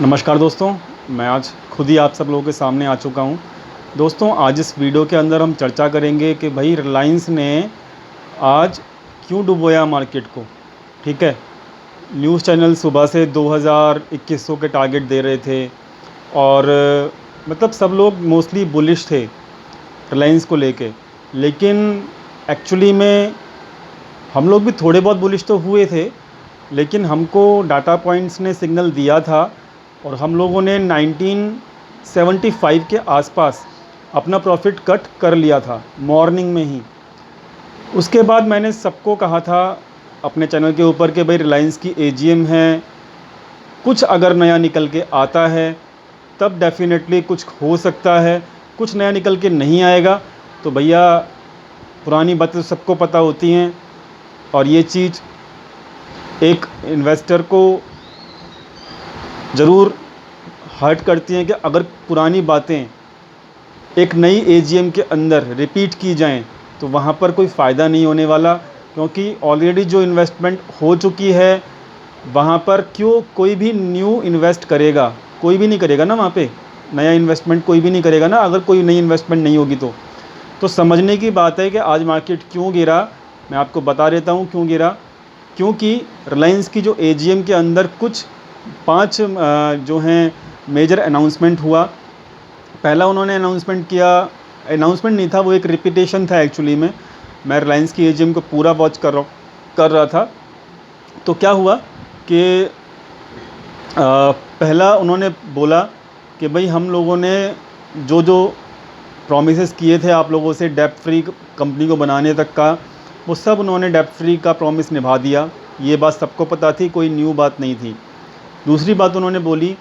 नमस्कार दोस्तों, मैं आज खुद ही आप सब लोगों के सामने आ चुका हूँ। दोस्तों, आज इस वीडियो के अंदर हम चर्चा करेंगे कि भाई रिलायंस ने आज क्यों डुबोया मार्केट को। ठीक है, न्यूज़ चैनल सुबह से 2000-2100 के टारगेट दे रहे थे और मतलब सब लोग मोस्टली बुलिश थे रिलायंस को लेके। लेकिन एक्चुअली में हम लोग भी थोड़े बहुत बुलिश तो हुए थे, लेकिन हमको डाटा पॉइंट्स ने सिग्नल दिया था और हम लोगों ने 1975 के आसपास अपना प्रॉफिट कट कर लिया था मॉर्निंग में ही। उसके बाद मैंने सबको कहा था अपने चैनल के ऊपर कि भाई रिलायंस की एजीएम है, कुछ अगर नया निकल के आता है तब डेफिनेटली कुछ हो सकता है, कुछ नया निकल के नहीं आएगा तो भैया पुरानी बातें तो सबको पता होती हैं। और ये चीज़ एक इन्वेस्टर को ज़रूर हर्ट करती हैं कि अगर पुरानी बातें एक नई एजीएम के अंदर रिपीट की जाएं तो वहाँ पर कोई फ़ायदा नहीं होने वाला, क्योंकि ऑलरेडी जो इन्वेस्टमेंट हो चुकी है वहाँ पर क्यों कोई भी न्यू इन्वेस्ट करेगा। कोई भी नहीं करेगा ना, वहाँ पे नया इन्वेस्टमेंट कोई भी नहीं करेगा ना, अगर कोई नई इन्वेस्टमेंट नहीं होगी तो समझने की बात है कि आज मार्केट क्यों गिरा। मैं आपको बता देता हूँ क्यों गिरा। क्योंकि रिलायंस की जो एजीएम के अंदर कुछ 5 जो हैं मेजर अनाउंसमेंट हुआ। पहला उन्होंने अनाउंसमेंट किया, अनाउंसमेंट नहीं था, वो एक रिपीटेशन था एक्चुअली में। मैं रिलायंस की एजीएम को पूरा वॉच कर रहा था। तो क्या हुआ कि पहला उन्होंने बोला कि भाई हम लोगों ने जो जो प्रॉमिसेस किए थे आप लोगों से डेब्ट फ्री कंपनी को बनाने तक का, वो सब उन्होंने डेब्ट फ्री का प्रॉमिस निभा दिया। ये बात सबको पता थी, कोई न्यू बात नहीं थी। दूसरी बात उन्होंने बोली,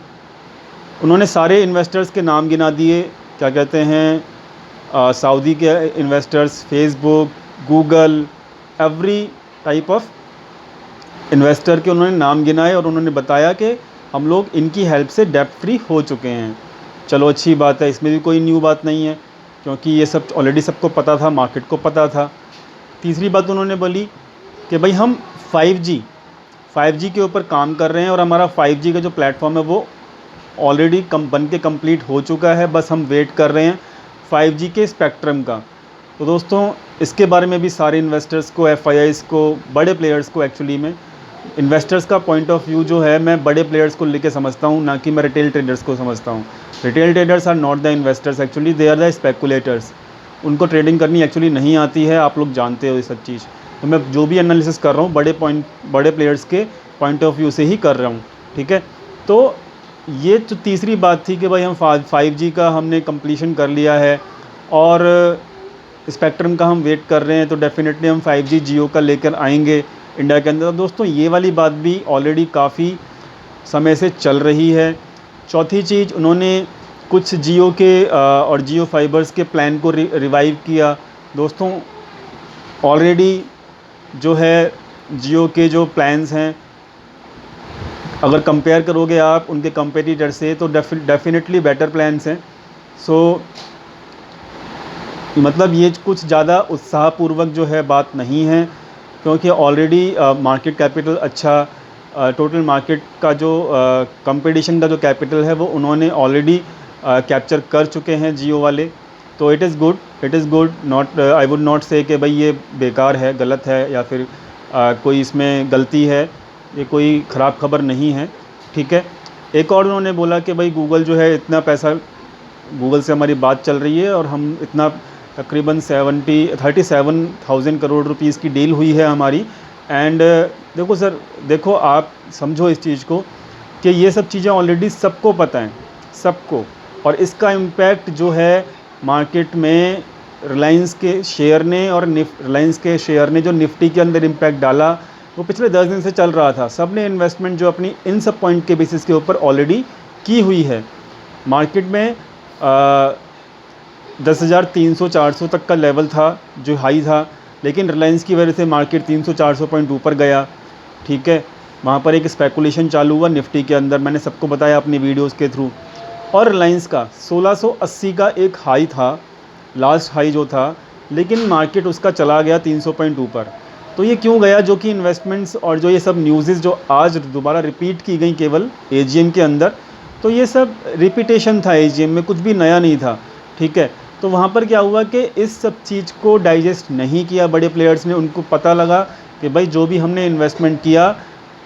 उन्होंने सारे इन्वेस्टर्स के नाम गिना दिए। क्या कहते हैं, सऊदी के investors, Facebook, Google, every type of investor के उन्होंने नाम गिनाए और उन्होंने बताया कि हम लोग इनकी हेल्प से डेब्ट फ्री हो चुके हैं। चलो अच्छी बात है, इसमें भी कोई न्यू बात नहीं है क्योंकि ये सब ऑलरेडी सबको पता था, मार्केट को पता था। तीसरी बात उन्होंने बोली कि भाई हम 5G के ऊपर काम कर रहे हैं और हमारा 5G का जो प्लेटफॉर्म है वो ऑलरेडी बन के कंप्लीट हो चुका है, बस हम वेट कर रहे हैं 5G के स्पेक्ट्रम का। तो दोस्तों, इसके बारे में भी सारे इन्वेस्टर्स को, FIIs को, बड़े प्लेयर्स को, एक्चुअली में इन्वेस्टर्स का पॉइंट ऑफ व्यू जो है मैं बड़े प्लेयर्स को लेके समझता हूँ, ना कि मैं रिटेल ट्रेडर्स को समझता हूँ। Retail traders are not the investors, actually they are the speculators. उनको ट्रेडिंग करनी एक्चुअली नहीं आती है, आप लोग जानते हो ये सब चीज़। तो मैं जो भी एनालिसिस कर रहा हूँ बड़े प्लेयर्स के पॉइंट ऑफ व्यू से ही कर रहा हूँ। ठीक है, तो ये तो तीसरी बात थी कि भाई हम 5G का हमने कंप्लीशन कर लिया है और स्पेक्ट्रम का हम वेट कर रहे हैं, तो डेफिनेटली हम 5G जियो का लेकर आएंगे इंडिया के अंदर। तो दोस्तों, ये वाली बात भी ऑलरेडी काफ़ी समय से चल रही है। चौथी चीज़, उन्होंने कुछ जियो के और जियो फाइबर्स के प्लान को रिवाइव किया। दोस्तों, ऑलरेडी जो है जियो के जो प्लान्स हैं, अगर कंपेयर करोगे आप उनके कंपेटिटर से, तो डेफिनेटली बेटर प्लान्स हैं। सो मतलब ये कुछ ज़्यादा उत्साहपूर्वक जो है बात नहीं है, क्योंकि ऑलरेडी मार्केट कैपिटल अच्छा, टोटल मार्केट का जो कंपटीशन का जो कैपिटल है वो उन्होंने ऑलरेडी कैप्चर कर चुके हैं जियो वाले। तो it is good, not I would not से कि भाई ये बेकार है, गलत है, या फिर कोई इसमें गलती है। ये कोई ख़राब खबर नहीं है। ठीक है, एक और उन्होंने बोला कि भाई गूगल जो है इतना पैसा, गूगल से हमारी बात चल रही है और हम इतना तकरीबन 37,000 करोड़ रुपीस की डील हुई है हमारी। एंड देखो सर, देखो आप समझो इस चीज़ को कि ये सब चीज़ें ऑलरेडी सबको पता हैं, सबको। और इसका इम्पैक्ट जो है मार्केट में रिलायंस के शेयर ने और रिलायंस के शेयर ने जो निफ्टी के अंदर इम्पैक्ट डाला, वो पिछले 10 दिन से चल रहा था। सब ने इन्वेस्टमेंट जो अपनी इन सब पॉइंट के बेसिस के ऊपर ऑलरेडी की हुई है। मार्केट में 10,300-400 तक का लेवल था जो हाई था, लेकिन रिलायंस की वजह से मार्केट 300-400 पॉइंट ऊपर गया। ठीक है, वहाँ पर एक स्पेकुलेशन चालू हुआ निफ्टी के अंदर, मैंने सबको बताया अपनी वीडियोस के थ्रू। और रिलायंस का 1680 का एक हाई था, लास्ट हाई जो था, लेकिन मार्केट उसका चला गया 300 पॉइंट ऊपर। तो ये क्यों गया, जो कि इन्वेस्टमेंट्स और जो ये सब न्यूज़ जो आज दोबारा रिपीट की गई केवल एजीएम के अंदर, तो ये सब रिपीटेशन था एजीएम में, कुछ भी नया नहीं था, ठीक है। तो वहाँ पर क्या हुआ कि इस सब चीज़ को डाइजेस्ट नहीं किया बड़े प्लेयर्स ने। उनको पता लगा कि भाई जो भी हमने इन्वेस्टमेंट किया,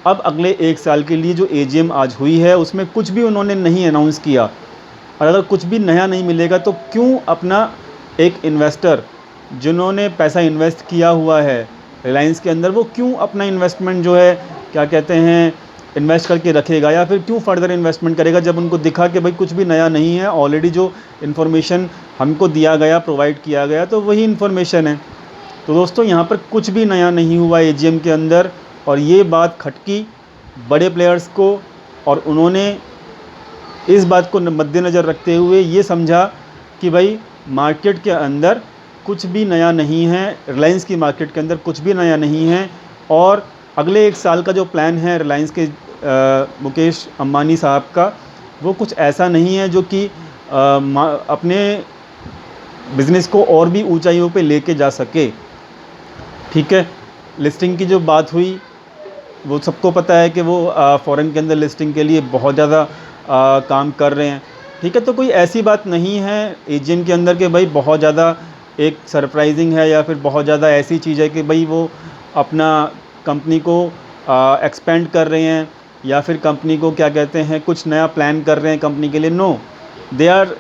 अब अगले 1 साल के लिए जो एजीएम आज हुई है उसमें कुछ भी उन्होंने नहीं अनाउंस किया, और अगर कुछ भी नया नहीं मिलेगा तो क्यों अपना एक इन्वेस्टर जिन्होंने पैसा इन्वेस्ट किया हुआ है रिलायंस के अंदर, वो क्यों अपना इन्वेस्टमेंट जो है क्या कहते हैं इन्वेस्ट करके रखेगा, या फिर क्यों फर्दर इन्वेस्टमेंट करेगा जब उनको दिखा कि भाई कुछ भी नया नहीं है, ऑलरेडी जो इन्फॉर्मेशन हमको दिया गया, प्रोवाइड किया गया, तो वही इन्फॉर्मेशन है। तो दोस्तों यहाँ पर कुछ भी नया नहीं हुआ एजीएम के अंदर, और ये बात खटकी बड़े प्लेयर्स को, और उन्होंने इस बात को मद्देनज़र रखते हुए ये समझा कि भाई मार्केट के अंदर कुछ भी नया नहीं है, रिलायंस की मार्केट के अंदर कुछ भी नया नहीं है, और अगले 1 साल का जो प्लान है रिलायंस के मुकेश अंबानी साहब का, वो कुछ ऐसा नहीं है जो कि अपने बिज़नेस को और भी ऊंचाइयों पे लेके जा सके, ठीक है। लिस्टिंग की जो बात हुई, वो सबको पता है कि वो फ़ॉरेन के अंदर लिस्टिंग के लिए बहुत ज़्यादा काम कर रहे हैं, ठीक है। तो कोई ऐसी बात नहीं है एजीएम के अंदर कि भाई बहुत ज़्यादा एक सरप्राइजिंग है, या फिर बहुत ज़्यादा ऐसी चीज़ है कि भाई वो अपना कंपनी को एक्सपेंड कर रहे हैं, या फिर कंपनी को क्या कहते हैं कुछ नया प्लान कर रहे हैं कंपनी के लिए। नो, दे आर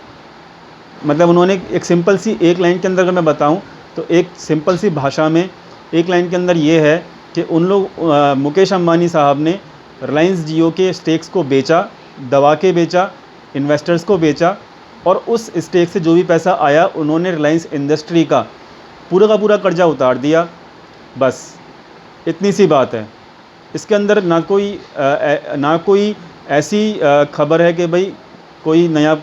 मतलब उन्होंने एक सिंपल सी एक लाइन के अंदर अगर मैं बताऊं तो एक सिंपल सी भाषा में एक लाइन के अंदर ये है कि उन लोग मुकेश अंबानी साहब ने रिलायंस जियो के स्टेक्स को बेचा, दबा के बेचा, इन्वेस्टर्स को बेचा, और उस स्टेक से जो भी पैसा आया उन्होंने रिलायंस इंडस्ट्री का पूरा कर्जा उतार दिया। बस इतनी सी बात है। इसके अंदर ना कोई ऐसी खबर है कि भाई कोई नया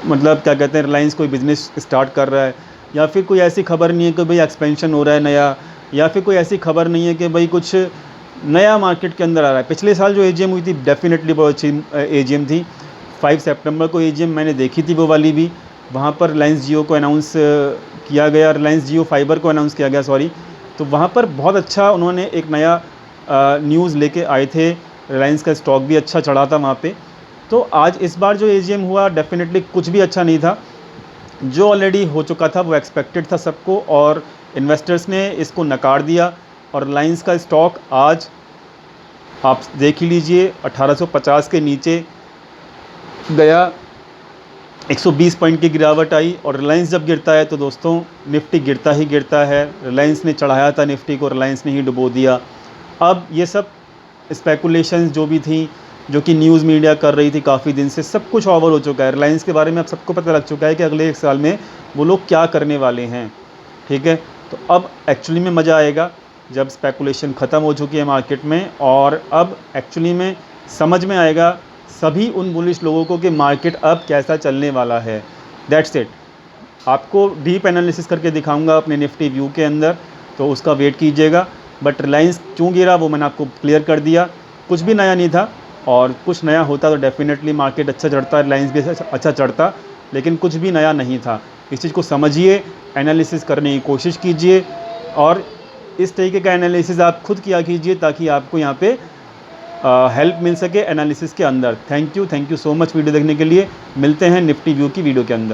मतलब क्या कहते हैं रिलायंस कोई बिज़नेस स्टार्ट कर रहा है, या फिर कोई ऐसी खबर नहीं है कि भाई एक्सपेंशन हो रहा है नया, या फिर कोई ऐसी खबर नहीं है कि भाई कुछ नया मार्केट के अंदर आ रहा है। पिछले साल जो एजीएम हुई थी डेफिनेटली बहुत अच्छी एजीएम थी। 5 सितंबर को एजीएम मैंने देखी थी वो वाली भी। वहाँ पर रिलायंस जियो को अनाउंस किया गया, रिलायंस जियो फाइबर को अनाउंस किया गया, सॉरी। तो वहाँ पर बहुत अच्छा उन्होंने एक नया न्यूज़ लेके आए थे, रिलायंस का स्टॉक भी अच्छा चढ़ा था वहाँ पे। तो आज इस बार जो एजीएम हुआ डेफिनेटली कुछ भी अच्छा नहीं था, जो ऑलरेडी हो चुका था वो एक्सपेक्टेड था सबको, और इन्वेस्टर्स ने इसको नकार दिया। और रिलायंस का स्टॉक आज आप देख ही लीजिए 1850 के नीचे गया, 120 पॉइंट की गिरावट आई। और रिलायंस जब गिरता है तो दोस्तों निफ्टी गिरता ही गिरता है। रिलायंस ने चढ़ाया था निफ्टी को, रिलायंस ने ही डुबो दिया। अब ये सब स्पेकुलेशंस जो भी थी, जो कि न्यूज़ मीडिया कर रही थी काफ़ी दिन से, सब कुछ ओवर हो चुका है। रिलायंस के बारे में अब सबको पता लग चुका है कि अगले 1 साल में वो लोग क्या करने वाले हैं, ठीक है। तो अब एक्चुअली में मज़ा आएगा जब स्पेकुलेशन ख़त्म हो चुकी है मार्केट में, और अब एक्चुअली में समझ में आएगा सभी उन बुलिश लोगों को कि मार्केट अब कैसा चलने वाला है। That's it. आपको डीप एनालिसिस करके दिखाऊंगा अपने निफ्टी व्यू के अंदर, तो उसका वेट कीजिएगा। बट रिलायंस क्यों गिरा वो मैंने आपको क्लियर कर दिया। कुछ भी नया नहीं था, और कुछ नया होता तो डेफिनेटली मार्केट अच्छा चढ़ता, रिलायंस भी अच्छा चढ़ता, लेकिन कुछ भी नया नहीं था। इस चीज़ को समझिए, एनालिसिस करने की कोशिश कीजिए, और इस तरीके का एनालिसिस आप खुद किया कीजिए ताकि आपको यहाँ पे हेल्प मिल सके एनालिसिस के अंदर। Thank you so much video देखने के लिए। मिलते हैं निफ्टी व्यू की वीडियो के अंदर।